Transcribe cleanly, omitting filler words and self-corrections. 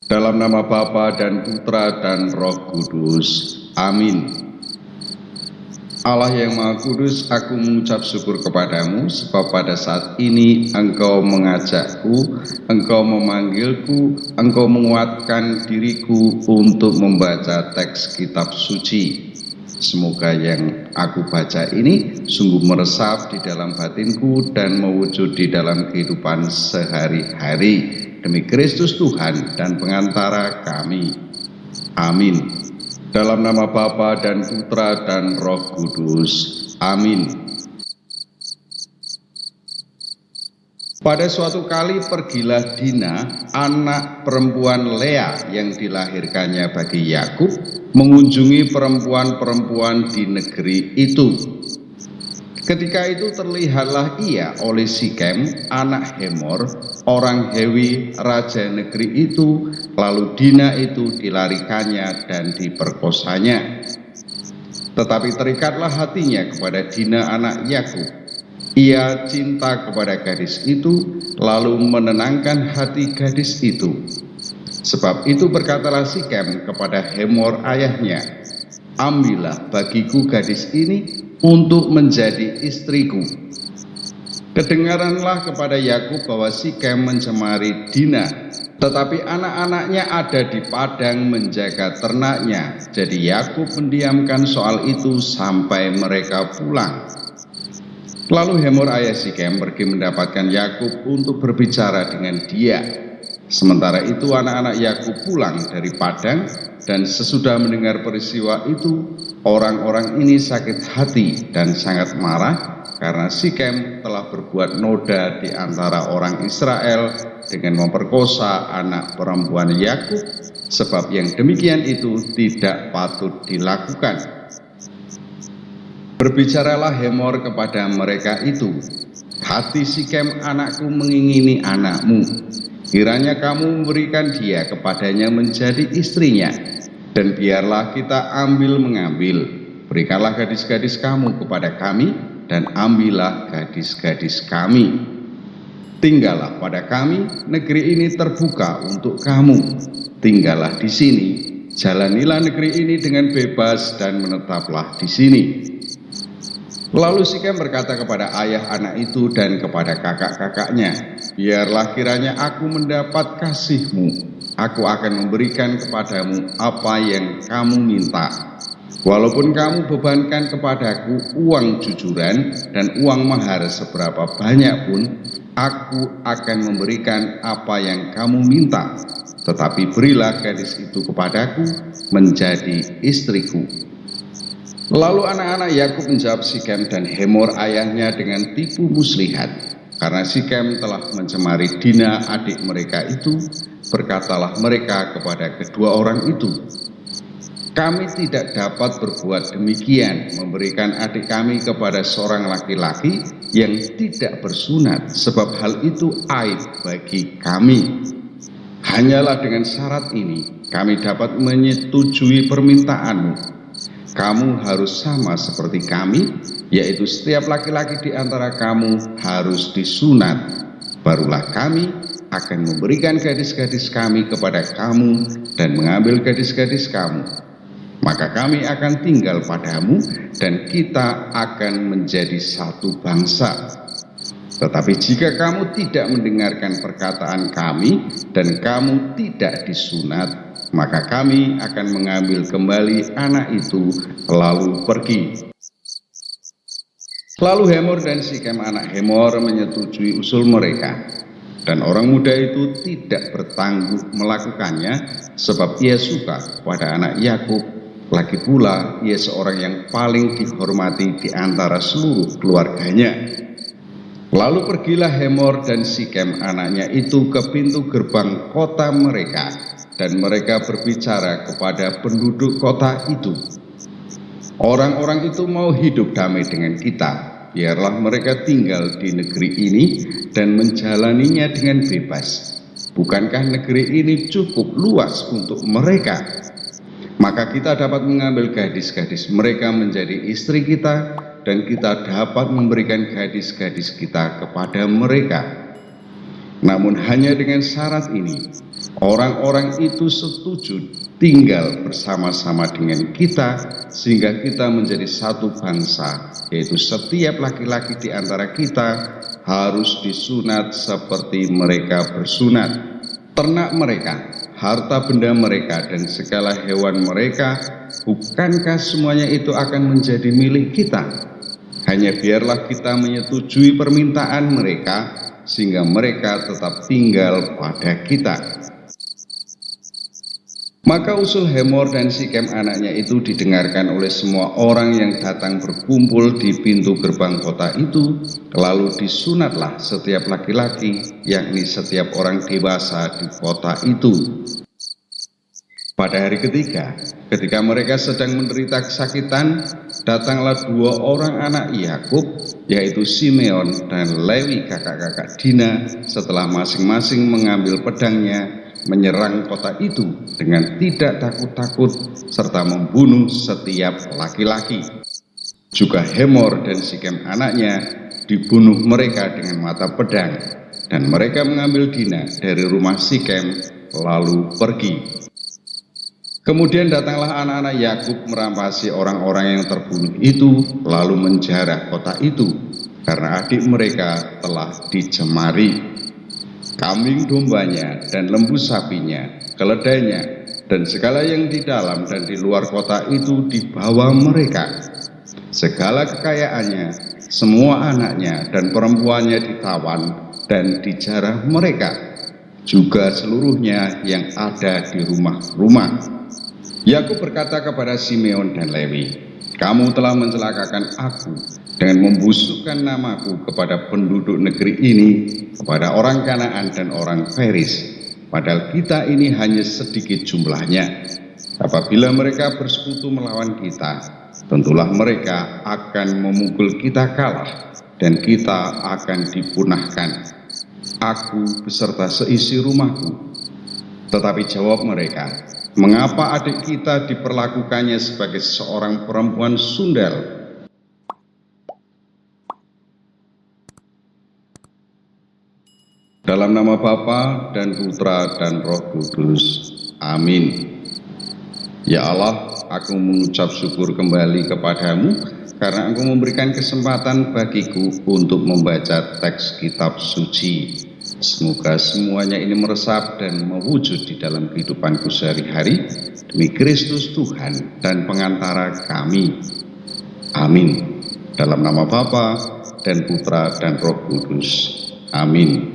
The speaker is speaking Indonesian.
Dalam nama Bapa dan Putra dan Roh Kudus. Amin. Allah yang Maha Kudus, aku mengucap syukur kepadamu, sebab pada saat ini Engkau mengajakku, Engkau memanggilku, Engkau menguatkan diriku untuk membaca teks kitab suci. Semoga yang aku baca ini sungguh meresap di dalam batinku dan mewujud di dalam kehidupan sehari-hari. Demi Kristus Tuhan dan pengantara kami. Amin. Dalam nama Bapa dan Putra dan Roh Kudus. Amin. Pada suatu kali pergilah Dina, anak perempuan Lea yang dilahirkannya bagi Yakub, mengunjungi perempuan-perempuan di negeri itu. Ketika itu terlihatlah ia oleh Sikem, anak Hemor, orang Hewi, raja negeri itu, lalu Dina itu dilarikannya dan diperkosanya. Tetapi terikatlah hatinya kepada Dina anak Yakub. Ia cinta kepada gadis itu, lalu menenangkan hati gadis itu. Sebab itu berkatalah Sikem kepada Hemor ayahnya, "Ambillah bagiku gadis ini untuk menjadi istriku." Kedengaranlah kepada Yakub bahwa Sikem mencemari Dina, tetapi anak-anaknya ada di padang menjaga ternaknya. Jadi Yakub mendiamkan soal itu sampai mereka pulang. Lalu Hemor ayah Sikem pergi mendapatkan Yakub untuk berbicara dengan dia. Sementara itu anak-anak Yakub pulang dari padang, dan sesudah mendengar peristiwa itu, orang-orang ini sakit hati dan sangat marah karena Sikem telah berbuat noda di antara orang Israel dengan memperkosa anak perempuan Yakub, sebab yang demikian itu tidak patut dilakukan. Berbicaralah Hemor kepada mereka itu, "Hati Sikem anakku mengingini anakmu. Kiranya kamu memberikan dia kepadanya menjadi istrinya, dan biarlah kita ambil-mengambil. Berikanlah gadis-gadis kamu kepada kami, dan ambillah gadis-gadis kami. Tinggallah pada kami, negeri ini terbuka untuk kamu. Tinggallah di sini, jalanilah negeri ini dengan bebas dan menetaplah di sini." Lalu Sikem berkata kepada ayah anak itu dan kepada kakak-kakaknya, "Biarlah kiranya aku mendapat kasihmu, aku akan memberikan kepadamu apa yang kamu minta. Walaupun kamu bebankan kepadaku uang jujuran dan uang mahar seberapa banyak pun, aku akan memberikan apa yang kamu minta. Tetapi berilah gadis itu kepadaku menjadi istriku." Lalu anak-anak Yakub menjawab Sikem dan Hemor ayahnya dengan tipu muslihat. Karena Sikem telah mencemari Dina adik mereka itu, berkatalah mereka kepada kedua orang itu, "Kami tidak dapat berbuat demikian, memberikan adik kami kepada seorang laki-laki yang tidak bersunat, sebab hal itu aib bagi kami. Hanyalah dengan syarat ini kami dapat menyetujui permintaanmu. Kamu harus sama seperti kami, yaitu setiap laki-laki di antara kamu harus disunat. Barulah kami akan memberikan gadis-gadis kami kepada kamu dan mengambil gadis-gadis kamu. Maka kami akan tinggal padamu dan kita akan menjadi satu bangsa. Tetapi jika kamu tidak mendengarkan perkataan kami dan kamu tidak disunat, maka kami akan mengambil kembali anak itu lalu pergi." Lalu Hemor dan Sikem anak Hemor menyetujui usul mereka, dan orang muda itu tidak bertangguh melakukannya, sebab ia suka pada anak Yakub. Lagi pula ia seorang yang paling dihormati di antara seluruh keluarganya. Lalu pergilah Hemor dan Sikem anaknya itu ke pintu gerbang kota mereka, dan mereka berbicara kepada penduduk kota itu, "Orang-orang itu mau hidup damai dengan kita. Biarlah mereka tinggal di negeri ini dan menjalaninya dengan bebas. Bukankah negeri ini cukup luas untuk mereka? Maka kita dapat mengambil gadis-gadis mereka menjadi istri kita, dan kita dapat memberikan gadis-gadis kita kepada mereka." Namun hanya dengan syarat ini, orang-orang itu setuju tinggal bersama-sama dengan kita sehingga kita menjadi satu bangsa, yaitu setiap laki-laki di antara kita harus disunat seperti mereka bersunat. Ternak mereka, harta benda mereka, dan segala hewan mereka, bukankah semuanya itu akan menjadi milik kita? Hanya biarlah kita menyetujui permintaan mereka, sehingga mereka tetap tinggal pada kita. Maka usul Hemor dan Sikem anaknya itu didengarkan oleh semua orang yang datang berkumpul di pintu gerbang kota itu, lalu disunatlah setiap laki-laki, yakni setiap orang dewasa di kota itu. Pada hari ketiga, ketika mereka sedang menderita kesakitan, datanglah 2 orang anak Yakub, yaitu Simeon dan Lewi kakak-kakak Dina, setelah masing-masing mengambil pedangnya, menyerang kota itu dengan tidak takut-takut, serta membunuh setiap laki-laki. Juga Hemor dan Sikem anaknya dibunuh mereka dengan mata pedang, dan mereka mengambil Dina dari rumah Sikem, lalu pergi. Kemudian datanglah anak-anak Yakub merampasi orang-orang yang terbunuh itu, lalu menjarah kota itu, karena adik mereka telah dicemari. Kambing dombanya dan lembu sapinya, keledainya, dan segala yang di dalam dan di luar kota itu dibawa mereka. Segala kekayaannya, semua anaknya dan perempuannya ditawan dan dijarah mereka, juga seluruhnya yang ada di rumah-rumah. Yakub berkata kepada Simeon dan Lewi, "Kamu telah mencelakakan aku dengan membusukkan namaku kepada penduduk negeri ini, kepada orang Kanaan dan orang Feris, padahal kita ini hanya sedikit jumlahnya. Apabila mereka bersekutu melawan kita, tentulah mereka akan memukul kita kalah, dan kita akan dipunahkan, aku beserta seisi rumahku." Tetapi jawab mereka, "Mengapa adik kita diperlakukannya sebagai seorang perempuan sundal?" Dalam nama Bapa dan Putra dan Roh Kudus. Amin. Ya Allah, aku mengucap syukur kembali kepadamu karena Engkau memberikan kesempatan bagiku untuk membaca teks kitab suci. Semoga semuanya ini meresap dan mewujud di dalam kehidupanku sehari-hari demi Kristus Tuhan dan pengantara kami. Amin. Dalam nama Bapa dan Putra dan Roh Kudus. Amin.